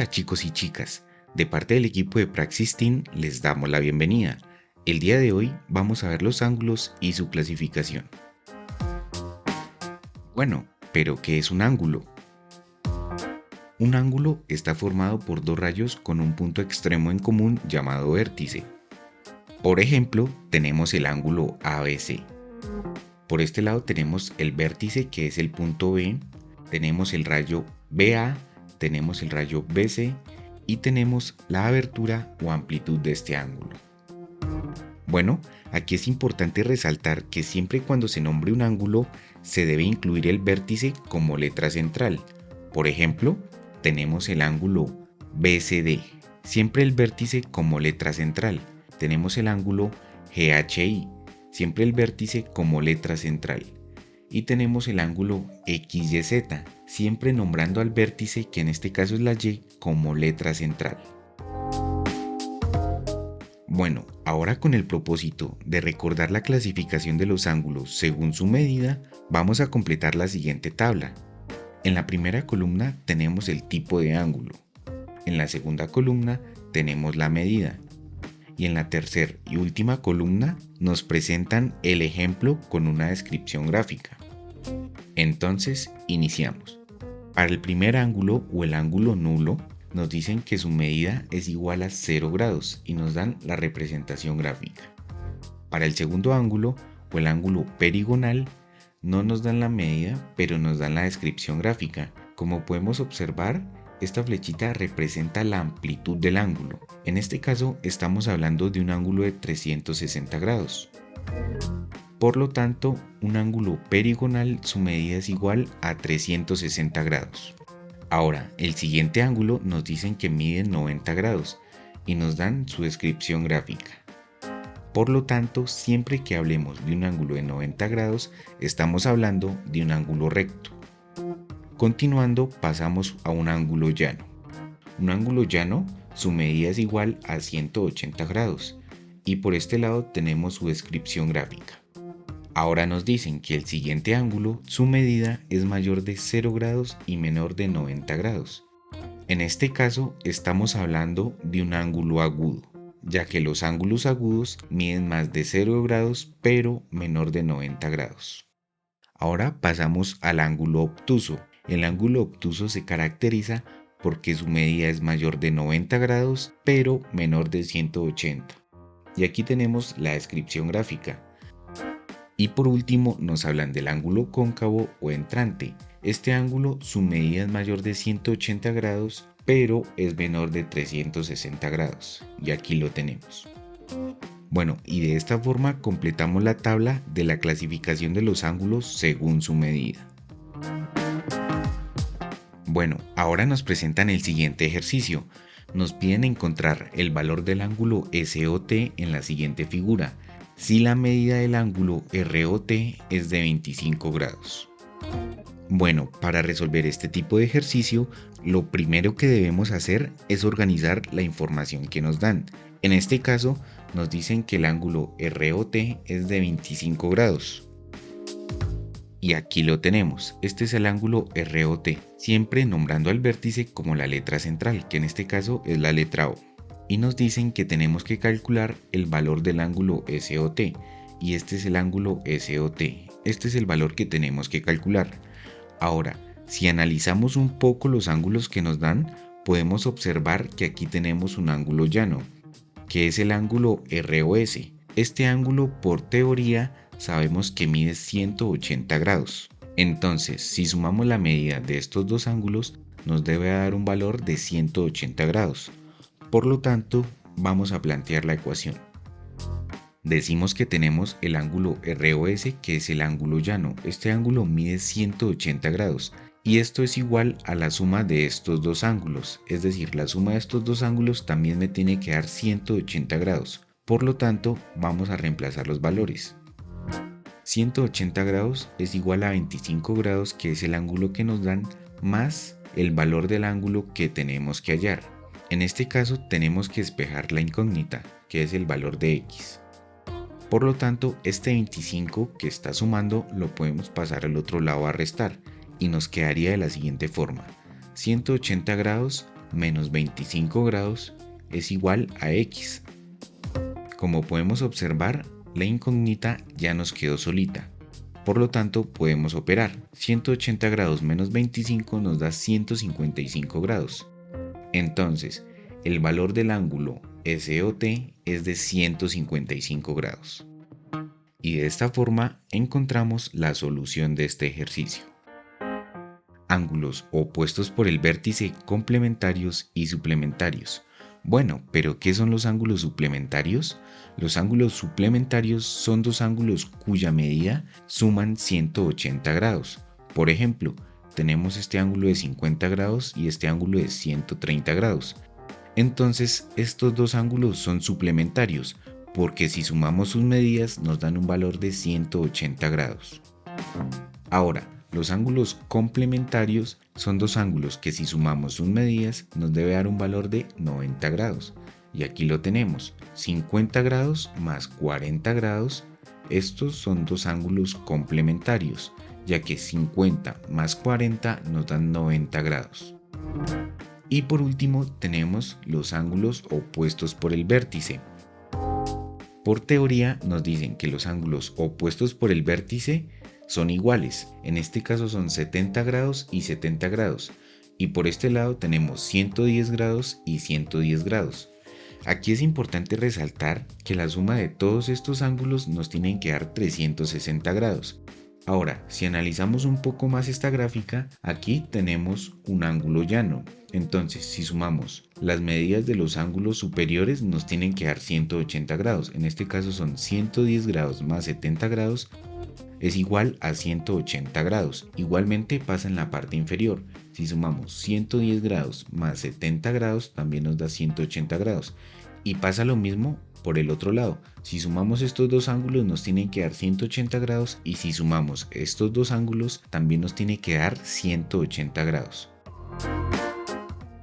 Hola chicos y chicas, de parte del equipo de Praxis Team les damos la bienvenida. El día de hoy vamos a ver los ángulos y su clasificación. Bueno, pero ¿qué es un ángulo? Un ángulo está formado por dos rayos con un punto extremo en común llamado vértice. Por ejemplo, tenemos el ángulo ABC. Por este lado tenemos el vértice que es el punto B, tenemos el rayo BA, tenemos el rayo BC y tenemos la abertura o amplitud de este ángulo. Bueno, aquí es importante resaltar que siempre cuando se nombre un ángulo se debe incluir el vértice como letra central. Por ejemplo, tenemos el ángulo BCD, siempre el vértice como letra central. Tenemos el ángulo GHI, siempre el vértice como letra central. Y tenemos el ángulo XYZ, siempre nombrando al vértice, que en este caso es la Y, como letra central. Bueno, ahora con el propósito de recordar la clasificación de los ángulos según su medida, vamos a completar la siguiente tabla. En la primera columna tenemos el tipo de ángulo. En la segunda columna tenemos la medida. Y en la tercera y última columna nos presentan el ejemplo con una descripción gráfica. Entonces, iniciamos. Para el primer ángulo o el ángulo nulo, nos dicen que su medida es igual a 0 grados y nos dan la representación gráfica. Para el segundo ángulo o el ángulo perigonal, no nos dan la medida, pero nos dan la descripción gráfica. Como podemos observar, esta flechita representa la amplitud del ángulo. En este caso, estamos hablando de un ángulo de 360 grados. Por lo tanto, un ángulo perigonal, su medida es igual a 360 grados. Ahora, el siguiente ángulo nos dicen que mide 90 grados y nos dan su descripción gráfica. Por lo tanto, siempre que hablemos de un ángulo de 90 grados, estamos hablando de un ángulo recto. Continuando, pasamos a un ángulo llano. Un ángulo llano, su medida es igual a 180 grados y por este lado tenemos su descripción gráfica. Ahora nos dicen que el siguiente ángulo, su medida es mayor de 0 grados y menor de 90 grados. En este caso, estamos hablando de un ángulo agudo, ya que los ángulos agudos miden más de 0 grados pero menor de 90 grados. Ahora pasamos al ángulo obtuso. El ángulo obtuso se caracteriza porque su medida es mayor de 90 grados pero menor de 180. Y aquí tenemos la descripción gráfica. Y por último nos hablan del ángulo cóncavo o entrante. Este ángulo, su medida es mayor de 180 grados pero es menor de 360 grados. Y aquí lo tenemos. Bueno, y de esta forma completamos la tabla de la clasificación de los ángulos según su medida. Bueno, ahora nos presentan el siguiente ejercicio. Nos piden encontrar el valor del ángulo SOT en la siguiente figura, si la medida del ángulo ROT es de 25 grados. Bueno, para resolver este tipo de ejercicio, lo primero que debemos hacer es organizar la información que nos dan. En este caso, nos dicen que el ángulo ROT es de 25 grados. Y aquí lo tenemos, este es el ángulo ROT, siempre nombrando al vértice como la letra central, que en este caso es la letra O. Y nos dicen que tenemos que calcular el valor del ángulo SOT, y este es el ángulo SOT, este es el valor que tenemos que calcular. Ahora, si analizamos un poco los ángulos que nos dan, podemos observar que aquí tenemos un ángulo llano, que es el ángulo ROS. Este ángulo, por teoría, sabemos que mide 180 grados. Entonces, si sumamos la medida de estos dos ángulos, nos debe dar un valor de 180 grados. Por lo tanto, vamos a plantear la ecuación. Decimos que tenemos el ángulo ROS, que es el ángulo llano. Este ángulo mide 180 grados y esto es igual a la suma de estos dos ángulos. Es decir, la suma de estos dos ángulos también me tiene que dar 180 grados. Por lo tanto, vamos a reemplazar los valores. 180 grados es igual a 25 grados, que es el ángulo que nos dan, más el valor del ángulo que tenemos que hallar. En este caso tenemos que despejar la incógnita, que es el valor de x. Por lo tanto, este 25 que está sumando lo podemos pasar al otro lado a restar y nos quedaría de la siguiente forma. 180 grados menos 25 grados es igual a x. Como podemos observar, la incógnita ya nos quedó solita. Por lo tanto, podemos operar. 180 grados menos 25 nos da 155 grados. Entonces, el valor del ángulo SOT es de 155 grados. Y de esta forma encontramos la solución de este ejercicio. Ángulos opuestos por el vértice complementarios y suplementarios. Bueno, pero ¿qué son los ángulos suplementarios? Los ángulos suplementarios son dos ángulos cuya medida suman 180 grados. Por ejemplo, tenemos este ángulo de 50 grados y este ángulo de 130 grados. Entonces, estos dos ángulos son suplementarios, porque si sumamos sus medidas nos dan un valor de 180 grados. Ahora, los ángulos complementarios son dos ángulos que si sumamos sus medidas nos debe dar un valor de 90 grados. Y aquí lo tenemos, 50 grados más 40 grados. Estos son dos ángulos complementarios, ya que 50 más 40 nos dan 90 grados. Y por último tenemos los ángulos opuestos por el vértice. Por teoría nos dicen que los ángulos opuestos por el vértice son iguales, en este caso son 70 grados y 70 grados, y por este lado tenemos 110 grados y 110 grados. Aquí es importante resaltar que la suma de todos estos ángulos nos tienen que dar 360 grados. Ahora, si analizamos un poco más esta gráfica, aquí tenemos un ángulo llano. Entonces, si sumamos las medidas de los ángulos superiores, nos tienen que dar 180 grados. En este caso son 110 grados más 70 grados es igual a 180 grados. Igualmente pasa en la parte inferior. Si sumamos 110 grados más 70 grados, también nos da 180 grados. Y pasa lo mismo por el otro lado. Si sumamos estos dos ángulos nos tienen que dar 180 grados y si sumamos estos dos ángulos también nos tiene que dar 180 grados.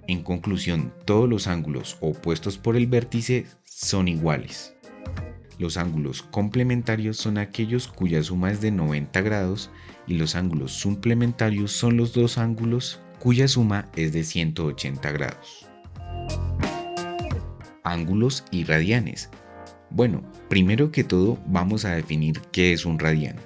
En conclusión, todos los ángulos opuestos por el vértice son iguales. Los ángulos complementarios son aquellos cuya suma es de 90 grados y los ángulos suplementarios son los dos ángulos cuya suma es de 180 grados. Ángulos y radianes. Bueno, primero que todo vamos a definir qué es un radián.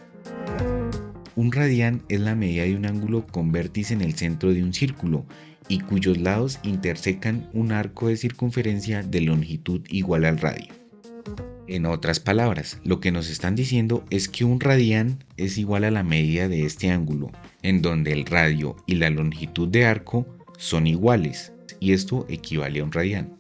Un radián es la medida de un ángulo con vértice en el centro de un círculo y cuyos lados intersecan un arco de circunferencia de longitud igual al radio. En otras palabras, lo que nos están diciendo es que un radián es igual a la medida de este ángulo, en donde el radio y la longitud de arco son iguales, y esto equivale a un radián.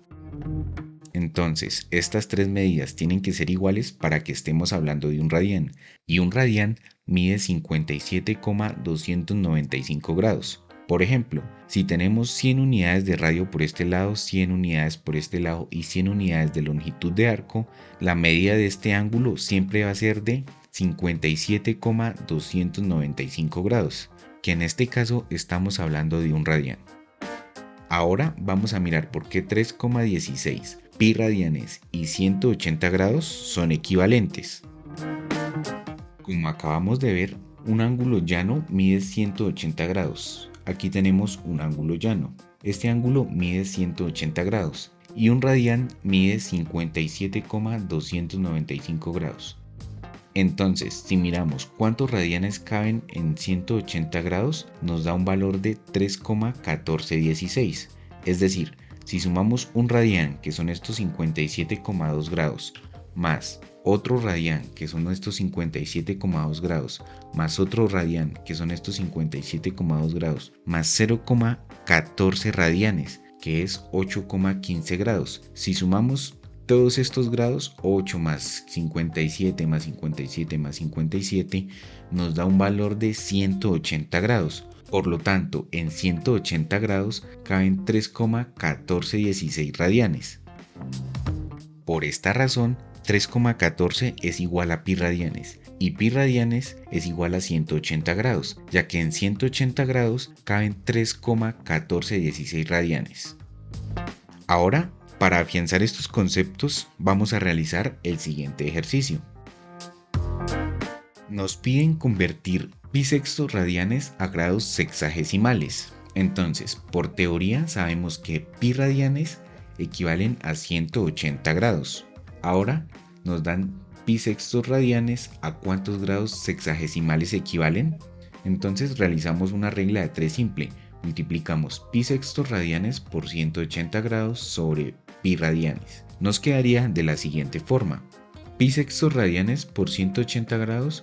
Entonces, estas tres medidas tienen que ser iguales para que estemos hablando de un radián, y un radián mide 57,295 grados. Por ejemplo, si tenemos 100 unidades de radio por este lado, 100 unidades por este lado y 100 unidades de longitud de arco, la medida de este ángulo siempre va a ser de 57,295 grados, que en este caso estamos hablando de un radián. Ahora vamos a mirar por qué 3,16 pi radianes y 180 grados son equivalentes. Como acabamos de ver, un ángulo llano mide 180 grados. Aquí tenemos un ángulo llano. Este ángulo mide 180 grados y un radián mide 57,295 grados. Entonces, si miramos cuántos radianes caben en 180 grados, nos da un valor de 3,1416. Es decir, si sumamos un radián, que son estos 57,2 grados, más otro radián, que son estos 57,2 grados, más otro radián, que son estos 57,2 grados, más 0,14 radianes, que es 8,15 grados. Si sumamos todos estos grados, 8 más 57 más 57 más 57, nos da un valor de 180 grados. Por lo tanto, en 180 grados caben 3,1416 radianes. Por esta razón, 3,14 es igual a pi radianes y pi radianes es igual a 180 grados, ya que en 180 grados caben 3,1416 radianes. Ahora, para afianzar estos conceptos, vamos a realizar el siguiente ejercicio. Nos piden convertir pi sextos radianes a grados sexagesimales. Entonces, por teoría sabemos que pi radianes equivalen a 180 grados. Ahora nos dan pi sextos radianes, ¿a cuántos grados sexagesimales equivalen? Entonces realizamos una regla de 3 simple. Multiplicamos pi sextos radianes por 180 grados sobre pi radianes. Nos quedaría de la siguiente forma. Pi sextos radianes por 180 grados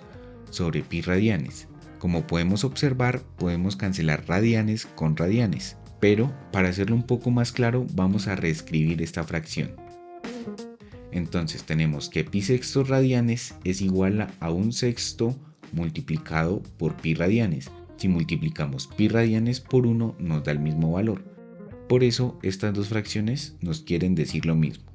sobre pi radianes. Como podemos observar, podemos cancelar radianes con radianes, pero para hacerlo un poco más claro vamos a reescribir esta fracción. Entonces tenemos que pi sextos radianes es igual a 1/6 multiplicado por pi radianes. Si multiplicamos pi radianes por 1 nos da el mismo valor. Por eso estas dos fracciones nos quieren decir lo mismo.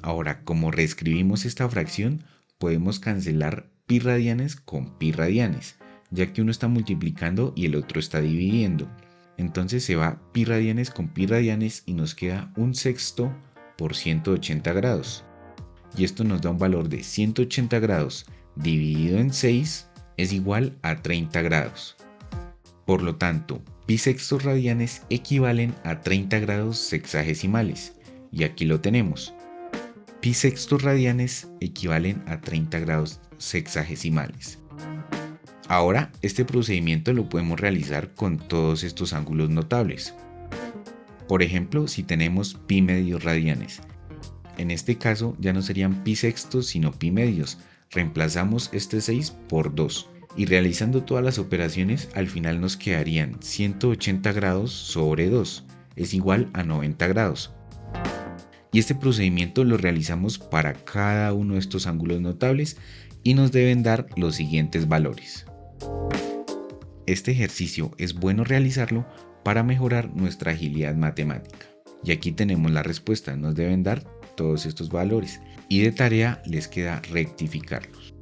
Ahora, como reescribimos esta fracción, podemos cancelar pi radianes con pi radianes, ya que uno está multiplicando y el otro está dividiendo. Entonces se va pi radianes con pi radianes y nos queda 1/6 por 180 grados. Y esto nos da un valor de 180 grados dividido en 6 es igual a 30 grados. Por lo tanto, pi sextos radianes equivalen a 30 grados sexagesimales. Y aquí lo tenemos. Pi sextos radianes equivalen a 30 grados sexagesimales. Ahora, este procedimiento lo podemos realizar con todos estos ángulos notables. Por ejemplo, si tenemos pi medios radianes. En este caso ya no serían pi sextos sino pi medios. Reemplazamos este 6 por 2 y realizando todas las operaciones al final nos quedarían 180 grados sobre 2 es igual a 90 grados. Y este procedimiento lo realizamos para cada uno de estos ángulos notables y nos deben dar los siguientes valores. Este ejercicio es bueno realizarlo para mejorar nuestra agilidad matemática. Y aquí tenemos la respuesta, nos deben dar todos estos valores y de tarea les queda rectificarlos.